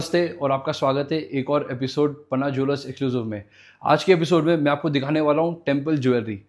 नमस्ते और आपका स्वागत है एक और एपिसोड पन्ना ज्वेलर्स एक्सक्लूसिव में। आज के एपिसोड में मैं आपको दिखाने वाला हूँ टेम्पल ज्वेलरी।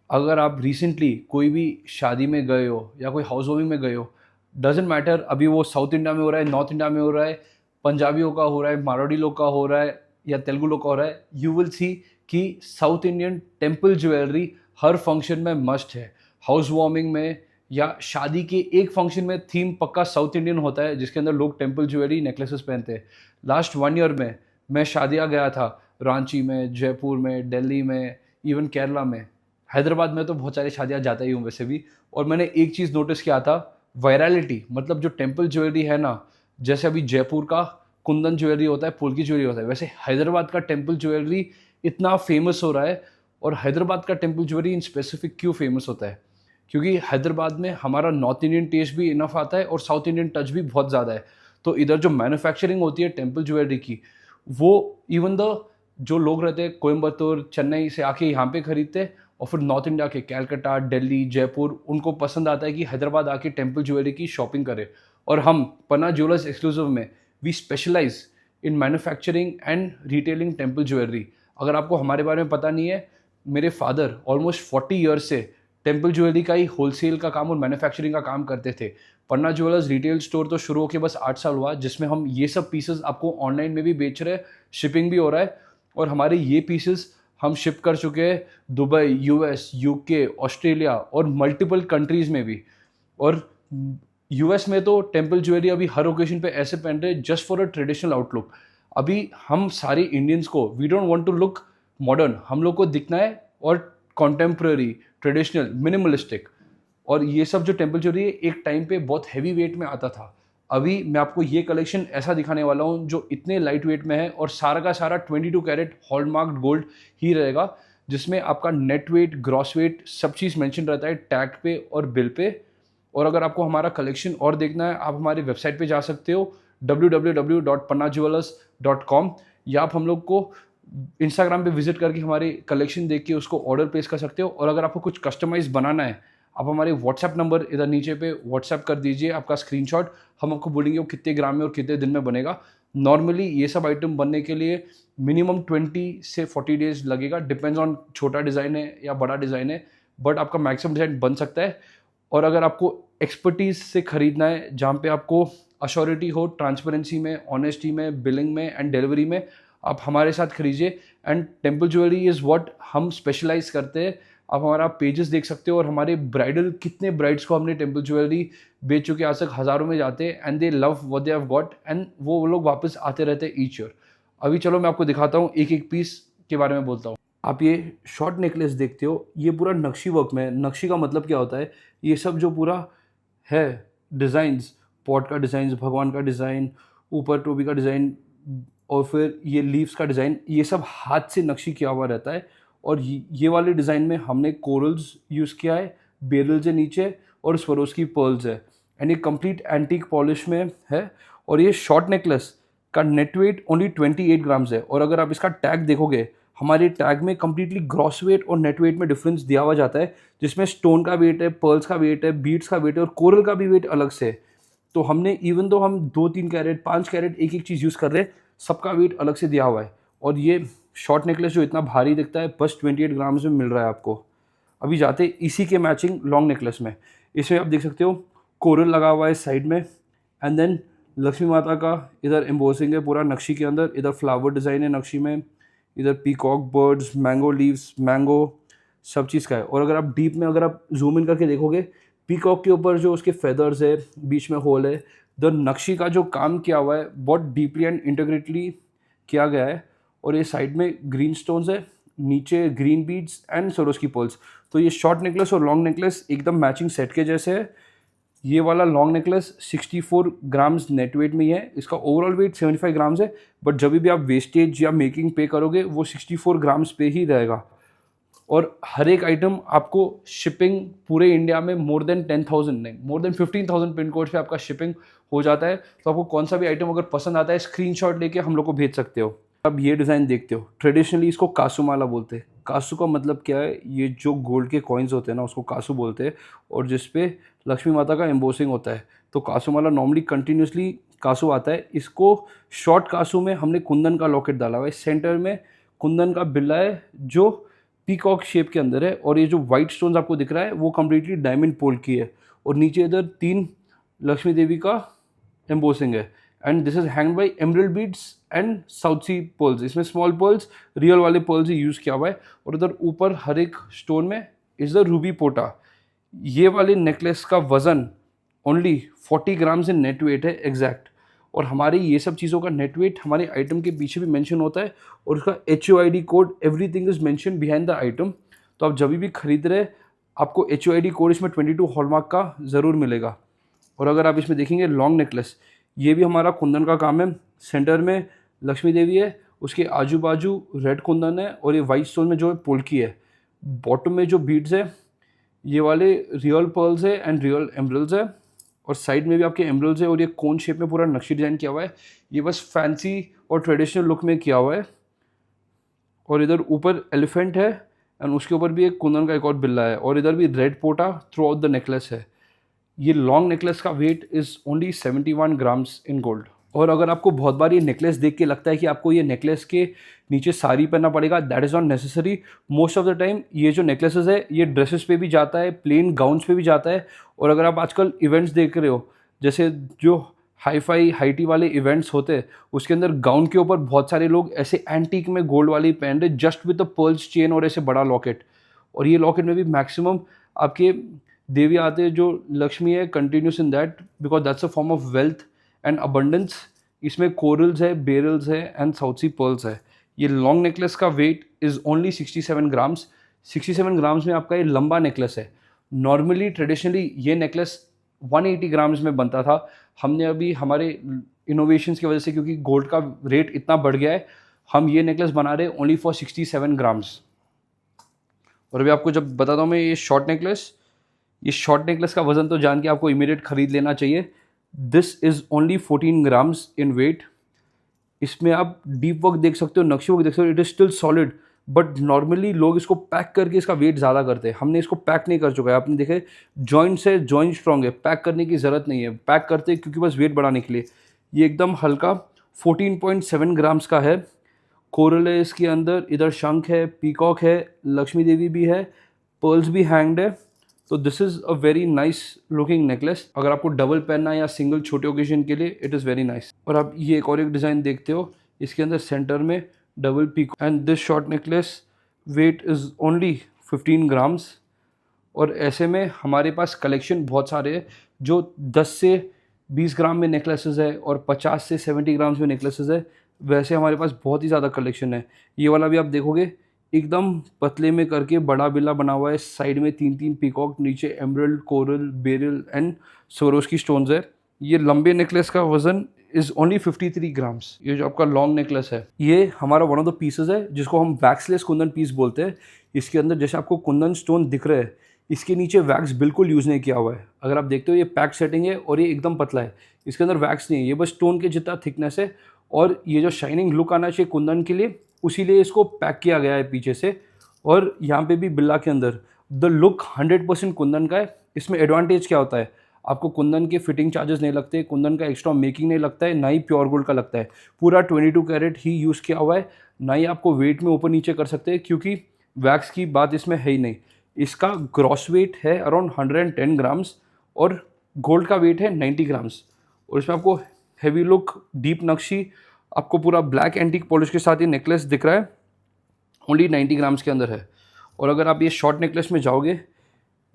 अगर आप रिसेंटली कोई भी शादी में गए हो या कोई हाउस वार्मिंग में गए हो, डजेंट मैटर अभी वो साउथ इंडिया में हो रहा है, नॉर्थ इंडिया में हो रहा है, पंजाबियों का हो रहा है, मारवाड़ी लोग का हो रहा है या तेलुगु लोग का हो रहा है, यू विल सी कि साउथ इंडियन टेम्पल ज्वेलरी हर फंक्शन में मस्ट है। हाउस वार्मिंग में या शादी के एक फंक्शन में थीम पक्का साउथ इंडियन होता है, जिसके अंदर लोग टेम्पल ज्वेलरी नेकलेसेस पहनते हैं। लास्ट 1 ईयर में मैं शादियाँ गया था, रांची में, जयपुर में, दिल्ली में, इवन केरला में, हैदराबाद में तो बहुत सारी शादियाँ जाता ही हूँ वैसे भी। और मैंने एक चीज़ नोटिस किया था, वायरलिटी। मतलब जो टेम्पल ज्वेलरी है ना, जैसे अभी जयपुर का कुंदन ज्वेलरी होता है, पुलकी ज्वेलरी होता है, वैसे हैदराबाद का टेम्पल ज्वेलरी इतना फेमस हो रहा है। और हैदराबाद का टेम्पल ज्वेलरी इन स्पेसिफिक क्यों फेमस होता है? क्योंकि हैदराबाद में हमारा नॉर्थ इंडियन टेस्ट भी इनफ आता है और साउथ इंडियन टच भी बहुत ज़्यादा है। तो इधर जो मैन्युफैक्चरिंग होती है टेम्पल ज्वेलरी की, वो इवन द जो लोग रहते हैं कोयम्बतूर, चेन्नई से आके यहाँ पे खरीदते हैं, और फिर नॉर्थ इंडिया के कैलकाटा, दिल्ली, जयपुर, उनको पसंद आता है कि हैदराबाद आके टेम्पल ज्वेलरी की शॉपिंग करें। और हम पन्ना ज्वेलर्स एक्सक्लूसिव में we specialise in manufacturing and retailing temple jewellery. अगर आपको हमारे बारे में पता नहीं है, मेरे फादर ऑलमोस्ट 40 ईयर्स से टेम्पल ज्वेलरी का ही होलसेल का काम और मैन्युफैक्चरिंग का काम करते थे। पन्ना ज्वेलर्स रिटेल स्टोर तो शुरू होकर बस 8 साल हुआ, जिसमें हम ये सब पीसेस आपको ऑनलाइन में भी बेच रहे हैं, शिपिंग भी हो रहा है। और हमारे ये पीसेस हम शिप कर चुके हैं दुबई, यूएस, यूके, ऑस्ट्रेलिया और मल्टीपल कंट्रीज़ में भी। और यूएस में तो टेम्पल ज्वेलरी अभी हर ओकेजन पे ऐसे पहन रहे हैं just for a traditional outlook. अभी हम सारे इंडियंस को we don't want to look modern, हम लोग को दिखना है और कॉन्टेम्प्रेरी, ट्रेडिशनल, मिनिमलिस्टिक। और ये सब जो टेम्पल ज्वेलरी है एक टाइम पे बहुत हैवी वेट में आता था। अभी मैं आपको ये कलेक्शन ऐसा दिखाने वाला हूँ जो इतने लाइट वेट में है और सारा का सारा 22 कैरेट हॉलमार्क्ड गोल्ड ही रहेगा, जिसमें आपका नेट वेट, ग्रॉस वेट सब चीज़ मेंशन रहता है टैग पे और बिल पे। और अगर आपको हमारा कलेक्शन और देखना है, आप हमारी वेबसाइट पे जा सकते हो www.pannajewellers.com, या आप हम लोग को इंस्टाग्राम पे विजिट करके हमारे कलेक्शन देख के उसको ऑर्डर प्लेस कर सकते हो। और अगर आपको कुछ कस्टमाइज बनाना है, आप हमारे व्हाट्सएप नंबर इधर नीचे पे व्हाट्सएप कर दीजिए आपका स्क्रीनशॉट, हम आपको बोलेंगे वो कितने ग्राम में और कितने दिन में बनेगा। नॉर्मली ये सब आइटम बनने के लिए मिनिमम 20 से 40 डेज लगेगा, डिपेंड्स ऑन छोटा डिज़ाइन है या बड़ा डिज़ाइन है, बट आपका मैक्सिमम डिज़ाइन बन सकता है। और अगर आपको एक्सपर्टीज से खरीदना है, जहाँ पे आपको अश्योरिटी हो ट्रांसपेरेंसी में, ऑनेस्टी में, बिलिंग में एंड डिलीवरी में, आप हमारे साथ खरीदिए। And temple jewellery is what हम स्पेशलाइज करते हैं। आप हमारा पेजेस देख सकते हो और हमारे ब्राइडल कितने ब्राइड्स को हमने टेम्पल ज्वेलरी बेच चुके हैं, आज तक हज़ारों में जाते हैं and they love what they have got, and वो लोग वापस आते रहते हैं ईच ईयर। अभी चलो मैं आपको दिखाता हूँ, एक एक पीस के बारे में बोलता हूँ। आप ये शॉर्ट नेकलेस देखते हो, ये पूरा नक्शी वर्क में है। नक्शी का मतलब क्या होता है? ये सब जो पूरा है डिज़ाइंस, पॉट का डिज़ाइन, भगवान का डिज़ाइन, ऊपर टोपी का डिज़ाइन, और फिर ये लीव्स का डिज़ाइन, ये सब हाथ से नक्शी किया हुआ रहता है। और ये वाले डिज़ाइन में हमने कोरल्स यूज़ किया है, बेरल्स है नीचे और स्वरोस्की पर्ल्स है, एंड ये कंप्लीट एंटीक पॉलिश में है। और ये शॉर्ट नेकलेस का नेट वेट ओनली 28 ग्राम्स है। और अगर आप इसका टैग देखोगे, हमारे टैग में कंप्लीटली ग्रॉस वेट और नेट वेट में डिफरेंस दिया हुआ जाता है, जिसमें स्टोन का वेट है, पर्ल्स का वेट है, बीड्स का वेट है और कोरल का भी वेट अलग से है। तो हमने इवन दो हम 2-3 कैरेट, 5 कैरेट एक एक चीज़ यूज़ कर रहे हैं, सबका वेट अलग से दिया हुआ है। और ये शॉर्ट नेकलेस जो इतना भारी दिखता है, बस 28 ग्राम्स में मिल रहा है आपको। अभी जाते इसी के मैचिंग लॉन्ग नेकलेस में। इसमें आप देख सकते हो कोरल लगा हुआ है साइड में, एंड देन लक्ष्मी माता का इधर एम्बोसिंग है पूरा नक्शी के अंदर, इधर फ्लावर डिज़ाइन है नक्शी में, इधर peacock birds, mango leaves, mango सब चीज़ का है। और अगर आप डीप में अगर आप जूम इन करके देखोगे, पीकॉक के ऊपर जो उसके फेदर्स है, बीच में होल है, द नक्शी का जो काम किया हुआ है बहुत डीपली एंड इंटीग्रेटली किया गया है। और ये साइड में ग्रीन स्टोन्स है, नीचे green beads and Swarovski pearls. तो ये शॉर्ट नेकलेस और लॉन्ग नेकलेस एकदम मैचिंग सेट के जैसे है। ये वाला long necklace 64 grams net weight में ही है, इसका ओवरऑल वेट 75 ग्राम्स है, बट जब भी आप वेस्टेज या मेकिंग पे करोगे वो 64 ग्राम्स पे ही रहेगा। और हर एक आइटम आपको शिपिंग पूरे इंडिया में मोर देन 10,000 नहीं, मोर देन 15,000 पिन कोड पे आपका शिपिंग हो जाता है। तो आपको कौन सा भी आइटम अगर पसंद आता है, स्क्रीनशॉट लेके हम लोग को भेज सकते हो। अब ये डिज़ाइन देखते हो, ट्रेडिशनली इसको कासू माला बोलते हैं। कासू का मतलब क्या है? ये जो गोल्ड के कॉइन्स होते हैं ना, उसको कासू बोलते हैं, और जिस पे लक्ष्मी माता का एम्बोसिंग होता है। तो कासू माला नॉर्मली कंटिन्यूसली कासू आता है, इसको शॉर्ट कासू में हमने कुंदन का लॉकेट डाला हुआ है। सेंटर में कुंदन का बिल्ला है जो पीकॉक शेप के अंदर है, और ये जो वाइट स्टोन्स आपको दिख रहा है वो कम्प्लीटली डायमंड पोल की है, और नीचे इधर 3 लक्ष्मी देवी का एम्बोसिंग है। And this is hang by emerald beads and South Sea pearls. इसमें स्मॉल पर्ल्स, रियल वाले पर्ल्स ही यूज़ किया हुआ है, और उधर ऊपर हर एक स्टोन में इज द रूबी पोटा। ये वाले नेकलेस का वजन only 40 grams in net weight है एग्जैक्ट, और हमारी ये सब चीज़ों का नेट वेट हमारे आइटम के पीछे भी मेंशन होता है, और उसका HUID code everything is mention behind the item. तो आप जब भी खरीद रहे आपको HUID कोड इसमें 22 हॉलमार्क का ज़रूर मिलेगा। और अगर आप इसमें देखेंगे लॉन्ग नेकलेस, ये भी हमारा कुंदन का काम है। सेंटर में लक्ष्मी देवी है, उसके आजू बाजू रेड कुंदन है, और ये वाइट स्टोन में जो है पोल्की है। बॉटम में जो बीड्स है ये वाले रियल पर्ल्स है एंड रियल एमरल्ड्स है, और साइड में भी आपके एमरल्ड्स है, और ये कोन शेप में पूरा नक्शी डिज़ाइन किया हुआ है। ये बस फैंसी और ट्रेडिशनल लुक में किया हुआ है। और इधर ऊपर एलिफेंट है, एंड उसके ऊपर भी एक कुंदन का एक और बिल्ला है, और इधर भी रेड पोटा थ्रू आउट द नेकलेस है। ये लॉन्ग नेकलेस का weight is only 71 grams in gold. और अगर आपको बहुत बार ये नेकलेस देख के लगता है कि आपको ये नेकलेस के नीचे साड़ी पहनना पड़ेगा, that is not necessary. Most of the time ये जो नेकलेसेस है ये ड्रेसेस पे भी जाता है, प्लेन गाउन्स पे भी जाता है। और अगर आप आजकल इवेंट्स देख रहे हो, जैसे जो हाई टी वाले इवेंट्स होते हैं, उसके अंदर गाउन के ऊपर बहुत सारे लोग ऐसे एंटीक में गोल्ड वाली पहन रहे, just with the pearls chain और ऐसे बड़ा लॉकेट। और ये लॉकेट में भी मैक्सिमम आपके देवी आते हैं, जो लक्ष्मी है continues in that, because that's a form of wealth and abundance. इसमें कोरल्स है, बेरल्स है एंड साउथ सी पर्ल्स है। ये लॉन्ग नेकलेस का weight is only 67 grams. 67 grams में आपका ये लंबा नेकलेस है। नॉर्मली ट्रेडिशनली ये नेकलेस 180 ग्राम्स में बनता था। हमने अभी हमारे इनोवेशंस की वजह से, क्योंकि गोल्ड का रेट इतना बढ़ गया है, हम ये नेकलेस बना रहे हैं ओनली फॉर 67 ग्राम्स। और अभी आपको जब बताता हूँ मैं ये शॉर्ट नेकलेस का वजन तो जान के आपको इमीडिएट खरीद लेना चाहिए। This is only 14 grams in weight. इसमें आप डीप वर्क देख सकते हो, नक्शे वर्क देख सकते हो, it is still solid. But normally लोग इसको पैक करके इसका वेट ज़्यादा करते हैं। हमने इसको पैक नहीं कर चुका है। आपने देखे जॉइंट है, जॉइंट स्ट्रॉन्ग है, पैक करने की ज़रूरत नहीं है। पैक करते हैं क्योंकि बस वेट बढ़ाने के लिए। ये एकदम हल्का 14.7 ग्राम्स का है। कोरल है इसके अंदर, इधर शंख है, पीकॉक है, लक्ष्मी देवी भी है, पर्ल्स भी हैंग्ड है। तो this is a very nice looking necklace. अगर आपको डबल पहनना है या सिंगल छोटे ओकेजन के लिए, इट इज़ वेरी नाइस। और आप ये एक और एक डिज़ाइन देखते हो, इसके अंदर सेंटर में double peacock. And this short necklace weight is only 15 grams. और ऐसे में हमारे पास कलेक्शन बहुत सारे हैं, जो 10 से 20 ग्राम में नेकलेसेस है और 50 से 70 ग्राम्स में नेकलेसेस है। वैसे हमारे पास बहुत ही ज़्यादा कलेक्शन है। ये वाला भी आप देखोगे एकदम पतले में करके बड़ा बिल्ला बना हुआ है, साइड में 3-3 पीकॉक, नीचे emerald, coral, beryl and Swarovski stones है। ये लंबे नेकलेस का वजन इज़ ओनली 53 ग्राम्स। ये जो आपका लॉन्ग नेकलेस है, ये हमारा वन ऑफ द पीसेस है जिसको हम वैक्सलेस कुंदन पीस बोलते हैं। इसके अंदर जैसे आपको कुंदन स्टोन दिख रहे हैं, इसके नीचे वैक्स बिल्कुल यूज़ नहीं किया हुआ है। अगर आप देखते हो ये पैक सेटिंग है और ये एकदम पतला है, इसके अंदर वैक्स नहीं है। ये बस स्टोन के जितना थिकनेस है, और ये जो शाइनिंग लुक आना चाहिए कुंदन के लिए, उसी लिए इसको पैक किया गया है पीछे से। और यहाँ पे भी बिल्ला के अंदर द लुक 100% कुंदन का है। इसमें एडवांटेज क्या होता है, आपको कुंदन के फिटिंग चार्जेस नहीं लगते, कुंदन का एक्स्ट्रा मेकिंग नहीं लगता है, ना ही प्योर गोल्ड का लगता है। पूरा 22 कैरेट ही यूज़ किया हुआ है। ना ही आपको वेट में ऊपर नीचे कर सकते हैं, क्योंकि वैक्स की बात इसमें है ही नहीं। इसका ग्रॉस वेट है अराउंड 110 ग्राम्स, और गोल्ड का वेट है 90 ग्राम्स। और इसमें आपको हैवी लुक, डीप नक्शी, आपको पूरा ब्लैक एंटीक पॉलिश के साथ ये नेकलेस दिख रहा है, ओनली 90 ग्राम्स के अंदर है। और अगर आप ये शॉर्ट नेकलेस में जाओगे,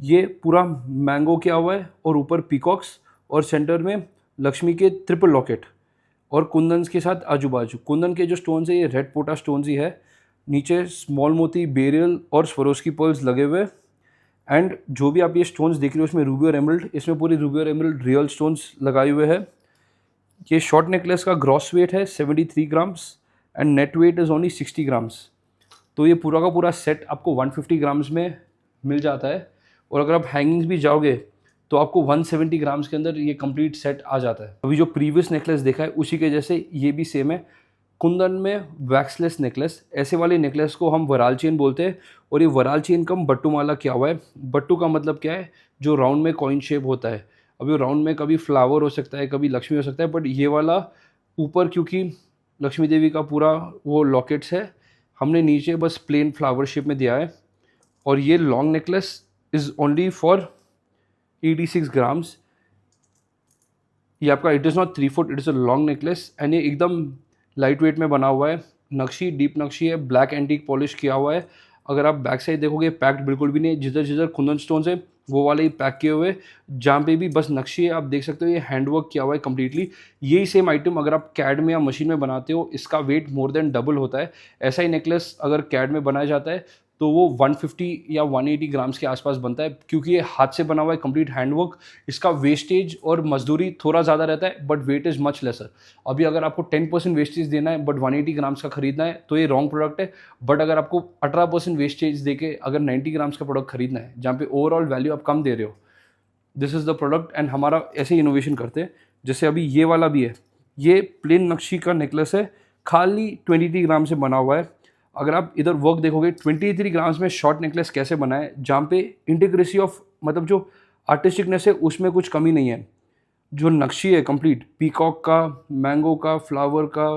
ये पूरा मैंगो किया हुआ है, और ऊपर पीकॉक्स, और सेंटर में लक्ष्मी के ट्रिपल लॉकेट, और कुंदन के साथ आजू बाजू। कुंदन के जो स्टोन्स है ये रेड पोटा स्टोन्स ही है। नीचे स्मॉल मोती, बेरियल और स्वरोस्की पर्ल्स लगे हुए। एंड जो भी आप ये स्टोन्स देख रहे हो इसमें रूबी और एमरल्ड, इसमें पूरी रूबी और एमरल्ड रियल स्टोन्स लगाए हुए हैं। ये शॉर्ट नेकलेस का ग्रॉस वेट है 73 grams and net weight is only 60 grams. तो ये पूरा का पूरा सेट आपको 150 ग्राम्स में मिल जाता है। और अगर आप हैंगिंग्स भी जाओगे तो आपको 170 ग्राम्स के अंदर ये कंप्लीट सेट आ जाता है। अभी जो प्रीवियस नेकलेस देखा है उसी के जैसे ये भी सेम है, कुंदन में वैक्सलेस नेकलेस। ऐसे वाले नेकलेस को हम वराल चेन बोलते हैं, और ये वराल चेन कम बट्टू माला किया हुआ है। बट्टू का मतलब क्या है, जो राउंड में कॉइन शेप होता है। अभी राउंड में कभी फ्लावर हो सकता है, कभी लक्ष्मी हो सकता है, बट ये वाला ऊपर क्योंकि लक्ष्मी देवी का पूरा वो लॉकेट्स है, हमने नीचे बस प्लेन फ्लावर शेप में दिया है। और ये long necklace is only for 86 grams. ये आपका it is not 3 foot, it is a long necklace and ये एकदम लाइट वेट में बना हुआ है। नक्शी डीप नक्शी है, ब्लैक एंटीक पॉलिश किया हुआ है। अगर आप बैक साइड देखोगे पैक्ड बिल्कुल भी नहीं, जिधर जिधर कुंदन स्टोन्स है वो वाले ही पैक किए हुए, जहाँ पे भी बस नक्शी है आप देख सकते हो ये हैंडवर्क किया हुआ है कम्प्लीटली। यही सेम आइटम अगर आप कैड में या मशीन में बनाते हो, इसका वेट मोर देन डबल होता है। ऐसा ही नेकलेस अगर कैड में बनाया जाता है तो वो 150 या 180 ग्राम्स के आसपास बनता है, क्योंकि ये हाथ से बना हुआ है कंप्लीट हैंडवर्क। इसका वेस्टेज और मजदूरी थोड़ा ज़्यादा रहता है but weight is much lesser. अभी अगर आपको 10% वेस्टेज देना है बट 180 ग्राम्स का खरीदना है तो ये रॉन्ग प्रोडक्ट है। बट अगर आपको 18% वेस्टेज देके अगर 90 ग्राम्स का प्रोडक्ट खरीदना है जहाँ पे ओवरऑल वैल्यू आप कम दे रहे हो, this is the product. And हमारा ऐसे इनोवेशन करते हैं। जैसे अभी ये वाला भी है, ये प्लेन नक्शी का नेकलेस है, खाली 23 ग्राम से बना हुआ है। अगर आप इधर वर्क देखोगे 23 ग्राम्स में शॉर्ट नेकलेस कैसे बना है, जहाँ पे इंटीग्रेसी ऑफ मतलब जो आर्टिस्टिकनेस है उसमें कुछ कमी नहीं है। जो नक्शी है कंप्लीट पीकॉक का, मैंगो का, फ्लावर का,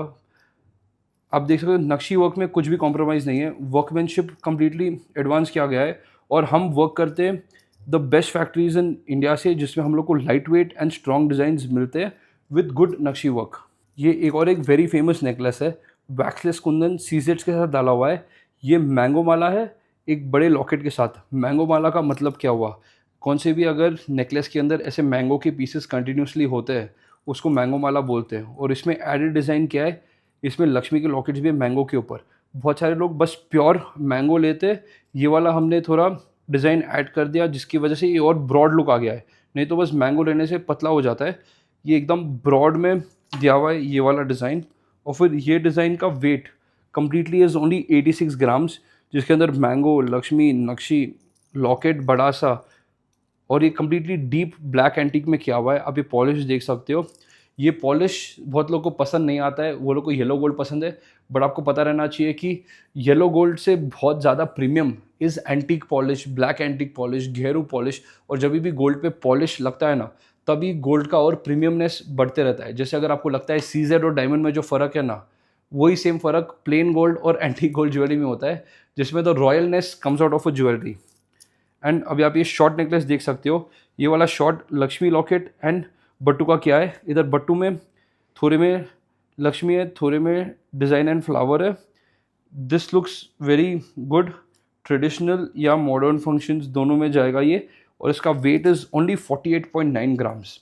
आप देख सकते हो नक्शी वर्क में कुछ भी कॉम्प्रोमाइज़ नहीं है। वर्कमैनशिप कम्प्लीटली एडवांस किया गया है। और हम वर्क करते हैं the best factories in India से, जिसमें हम लोग को light weight and strong designs मिलते हैं विद गुड नक्शी वर्क। ये एक और एक वेरी फेमस नेकलेस है, वैक्सलेस कुंदन सीजेट्स के साथ डाला हुआ है। ये मैंगो माला है एक बड़े लॉकेट के साथ। मैंगो माला का मतलब क्या हुआ, कौन से भी अगर नेकलेस के अंदर ऐसे मैंगो के पीसेस कंटिन्यूसली होते हैं उसको मैंगो माला बोलते हैं। और इसमें एडेड डिज़ाइन क्या है, इसमें लक्ष्मी के लॉकेट्स भी है मैंगो के ऊपर। बहुत सारे लोग बस प्योर मैंगो लेते, ये वाला हमने थोड़ा डिज़ाइन ऐड कर दिया जिसकी वजह से ये और ब्रॉड लुक आ गया है। नहीं तो बस मैंगो लेने से पतला हो जाता है, ये एकदम ब्रॉड में दिया हुआ है ये वाला डिज़ाइन। और फिर ये डिज़ाइन का weight completely is only 86 grams, जिसके अंदर मैंगो, लक्ष्मी, नक्शी, लॉकेट बड़ा सा, और ये कम्प्लीटली डीप ब्लैक एंटीक में किया हुआ है। आप ये पॉलिश देख सकते हो। ये पॉलिश बहुत लोगों को पसंद नहीं आता है, वो लोग को येलो गोल्ड पसंद है। बट आपको पता रहना चाहिए कि येलो गोल्ड से बहुत ज़्यादा premium is antique polish, black antique polish, घेरू पॉलिश। और जब भी गोल्ड पे पॉलिश लगता है ना, तभी गोल्ड का और प्रीमियमनेस बढ़ते रहता है। जैसे अगर आपको लगता है सीजेड और डायमंड में जो फ़र्क है ना, वही सेम फ़र्क प्लेन गोल्ड और एंटीक गोल्ड ज्वेलरी में होता है, जिसमें the royalness comes out of a jewellery. And अभी आप ये शॉर्ट नेकलेस देख सकते हो, ये वाला शॉर्ट लक्ष्मी लॉकेट एंड बट्टू का क्या है। इधर बट्टू में थोड़े में लक्ष्मी है, थोड़े में डिज़ाइन एंड फ्लावर है। This looks very good, traditional या मॉडर्न फंक्शंस दोनों में जाएगा ये। और इसका वेट इज़ ओनली 48.9 ग्राम्स।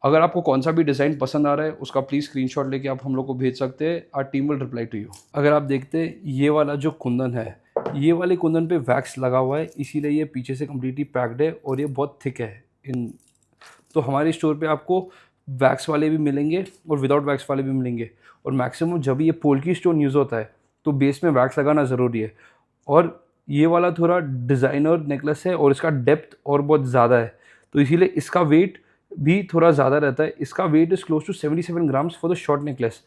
अगर आपको कौन सा भी डिज़ाइन पसंद आ रहा है उसका प्लीज़ स्क्रीनशॉट लेके आप हम लोग को भेज सकते हैं। Our team will reply to you. अगर आप देखते हैं ये वाला जो कुंदन है, ये वाले कुंदन पे वैक्स लगा हुआ है, इसीलिए ये पीछे से कम्प्लीटली पैक्ड है और ये बहुत थिक है। इन तो हमारे स्टोर पे आपको वैक्स वाले भी मिलेंगे और विदाउट वैक्स वाले भी मिलेंगे। और मैक्सिमम जब ये पोल्की स्टोन यूज़ होता है तो बेस में वैक्स लगाना ज़रूरी है। और ये वाला थोड़ा डिज़ाइनर नेकलेस है और इसका डेप्थ और बहुत ज़्यादा है, तो इसीलिए इसका वेट भी थोड़ा ज़्यादा रहता है। इसका weight is close to 77 grams for the short necklace.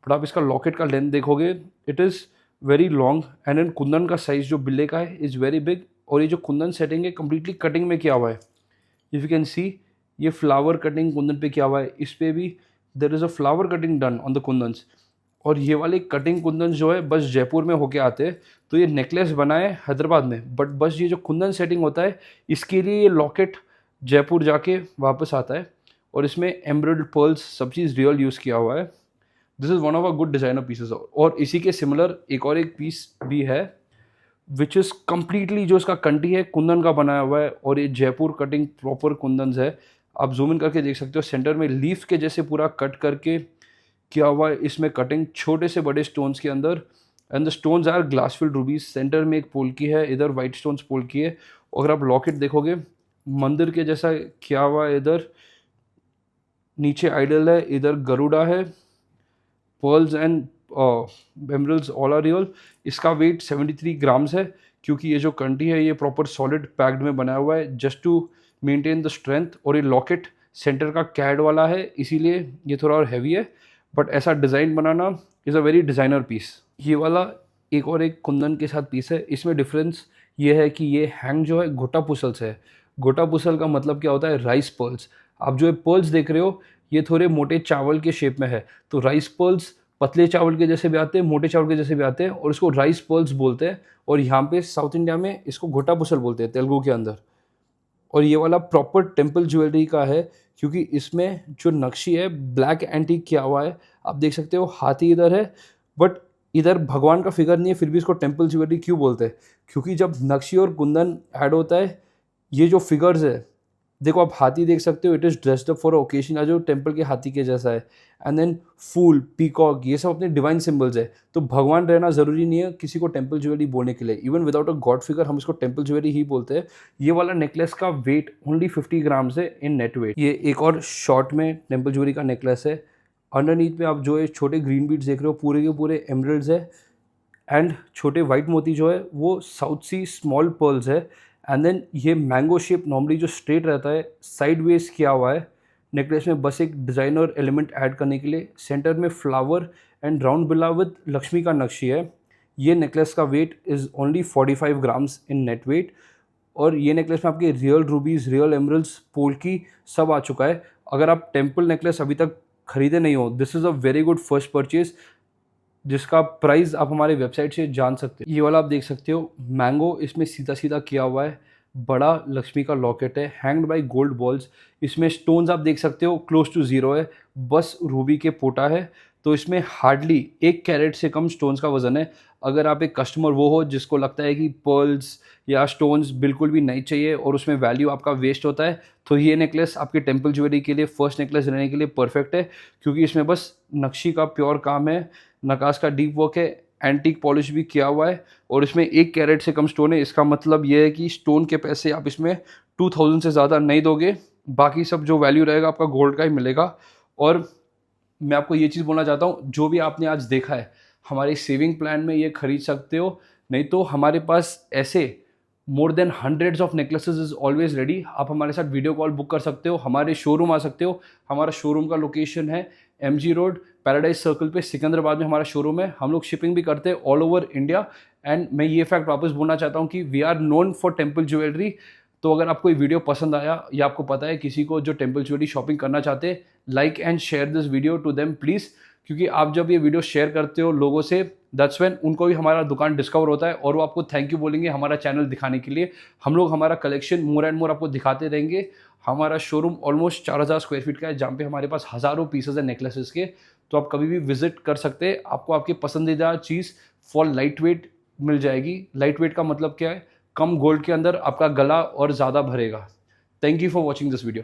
But आप इसका लॉकेट का लेंथ देखोगे, it is very long. And in kundan का साइज़ जो बिल्ले का है इज़ वेरी बिग। और ये जो कुंदन सेटिंग है कम्प्लीटली कटिंग में किया हुआ है। इफ़ यू कैन सी, ये फ्लावर कटिंग कुंदन पे किया हुआ है, इस पे भी there is a flower cutting done on the kundans. और ये वाले कटिंग कुंदन जो है बस जयपुर में होके आते हैं, तो ये नेकलेस बना है हैदराबाद में, बट बस ये जो कुंदन सेटिंग होता है इसके लिए ये लॉकेट जयपुर जाके वापस आता है। और इसमें एम्ब्रॉयडर्ड पर्ल्स सब चीज़ रियल यूज़ किया हुआ है। This is one of a good designer pieces. और इसी के सिमिलर एक पीस भी है विच इज़ कम्प्लीटली, जो इसका कंटी है कुंदन का बनाया हुआ है और ये जयपुर कटिंग प्रॉपर कुंदन है। आप जूम इन करके देख सकते हो, सेंटर में लीफ के जैसे पूरा कट करके किया हुआ है इसमें कटिंग छोटे से बड़े स्टोन्स के अंदर। And the stones are glass filled rubies. Centre में एक पोल्की है, इधर वाइट स्टोन्स पोल्की है। और अगर आप लॉकेट देखोगे मंदिर के जैसा किया हुआ है, इधर नीचे आइडल है, इधर गरुड़ा है, pearls and emeralds all are real. इसका वेट 73 ग्राम्स है, क्योंकि ये जो कंटी है ये प्रॉपर सॉलिड पैक्ड में बनाया हुआ है just to maintain the strength. और ये लॉकेट सेंटर का कैड वाला है, इसीलिए ये थोड़ा और हैवी है। बट ऐसा डिज़ाइन बनाना is a very designer piece. ये वाला एक कुंदन के साथ पीस है। इसमें डिफरेंस ये है कि ये हैंग जो है घोटा पुसल से है। घोटा पुसल का मतलब क्या होता है, राइस पर्ल्स। आप जो ये पर्ल्स देख रहे हो ये थोड़े मोटे चावल के शेप में है। तो राइस पर्ल्स पतले चावल के जैसे भी आते हैं, मोटे चावल के जैसे भी आते हैं, और इसको राइस पर्ल्स बोलते हैं। और यहाँ पे साउथ इंडिया में इसको घोटा बुसल बोलते हैं, तेलुगु के अंदर। और ये वाला प्रॉपर टेम्पल ज्वेलरी का है, क्योंकि इसमें जो नक्शी है ब्लैक एंटीक किया हुआ है। आप देख सकते हो हाथी इधर है, बट इधर भगवान का फिगर नहीं है, फिर भी इसको टेम्पल ज्वेलरी क्यों बोलते हैं? क्योंकि जब नक्शी और कुंदन ऐड होता है, ये जो फिगर्स है, देखो आप हाथी देख सकते हो, it is dressed up for occasion, जो टेम्पल के हाथी के जैसा है। एंड देन फूल, पीकॉक, ये सब अपने डिवाइन सिंबल्स है। तो भगवान रहना ज़रूरी नहीं है किसी को टेम्पल ज्वेलरी बोलने के लिए। Even without a God figure हम इसको टेम्पल ज्वेलरी ही बोलते हैं। ये वाला नेकलेस का वेट ओनली 50 ग्राम्स है इन नेट वेट। ये एक और शॉर्ट में टेम्पल ज्वेलरी का नेकलेस है। अंडरनीथ में आप जो है छोटे ग्रीन बीड्स देख रहे हो, पूरे के पूरे एमरल्ड्स है। एंड छोटे वाइट मोती जो है वो साउथ सी स्मॉल पर्ल्स है। एंड देन ये मैंगो शेप नॉर्मली जो स्ट्रेट रहता है, साइड वेज किया हुआ है नेकलेस में, बस एक डिज़ाइनर एलिमेंट ऐड करने के लिए। सेंटर में फ्लावर एंड राउंड बिल्ला विद लक्ष्मी का नक्शी है। ये नेकलेस का weight is only 45 grams in net weight. और ये नेकलेस में आपके real rubies, real emeralds, polki सब आ चुका है। अगर आप टेम्पल नेकलेस अभी तक खरीदे नहीं हो, this is a very good first purchase, जिसका प्राइस आप हमारे वेबसाइट से जान सकते हो। ये वाला आप देख सकते हो मैंगो, इसमें सीधा सीधा किया हुआ है, बड़ा लक्ष्मी का लॉकेट है, हैंग्ड बाय गोल्ड बॉल्स। इसमें स्टोन्स आप देख सकते हो क्लोज टू ज़ीरो है, बस रूबी के पोटा है। तो इसमें हार्डली 1 कैरेट से कम स्टोन्स का वजन है। अगर आप एक कस्टमर वो हो जिसको लगता है कि पर्ल्स या स्टोन्स बिल्कुल भी नहीं चाहिए और उसमें वैल्यू आपका वेस्ट होता है, तो ये नेकलेस आपके टेम्पल ज्वेलरी के लिए फर्स्ट नेकलेस रहने के लिए परफेक्ट है। क्योंकि इसमें बस नक्शी का प्योर काम है, नकाश का डीप वर्क है, एंटीक पॉलिश भी किया हुआ है, और इसमें 1 कैरेट से कम स्टोन है। इसका मतलब ये है कि स्टोन के पैसे आप इसमें 2000 से ज़्यादा नहीं दोगे, बाकी सब जो वैल्यू रहेगा आपका गोल्ड का ही मिलेगा। और मैं आपको ये चीज़ बोलना चाहता हूँ, जो भी आपने आज देखा है हमारे सेविंग प्लान में ये खरीद सकते हो, नहीं तो हमारे पास ऐसे more than hundreds of necklaces is always ready. आप हमारे साथ वीडियो कॉल बुक कर सकते हो, हमारे शोरूम आ सकते हो। हमारा शोरूम का लोकेशन है MG रोड, पैराडाइज सर्कल पे, सिकंदराबाद में हमारा शोरूम है। हम लोग शिपिंग भी करते हैं ऑल ओवर इंडिया। एंड मैं ये फैक्ट वापस बोलना चाहता हूँ कि we are known for temple jewellery. तो अगर आपको ये वीडियो पसंद आया या आपको पता है किसी को जो टेम्पल ज्वेलरी शॉपिंग करना चाहते हैं, like and share this video to them please. क्योंकि आप जब ये वीडियो शेयर करते हो लोगों से, दैट्स व्हेन उनको भी हमारा दुकान डिस्कवर होता है और वो आपको थैंक यू बोलेंगे हमारा चैनल दिखाने के लिए। हम लोग हमारा कलेक्शन मोर एंड मोर आपको दिखाते रहेंगे। हमारा शोरूम ऑलमोस्ट 4000 स्क्वायर फीट का है, जहाँ पे हमारे पास हज़ारों पीसेज है नेकलेसेस के। तो आप कभी भी विजिट कर सकते हैं, आपको आपकी पसंदीदा चीज़ फॉर लाइट वेट मिल जाएगी। लाइट वेट का मतलब क्या है? कम गोल्ड के अंदर आपका गला और ज़्यादा भरेगा। Thank you for watching this video.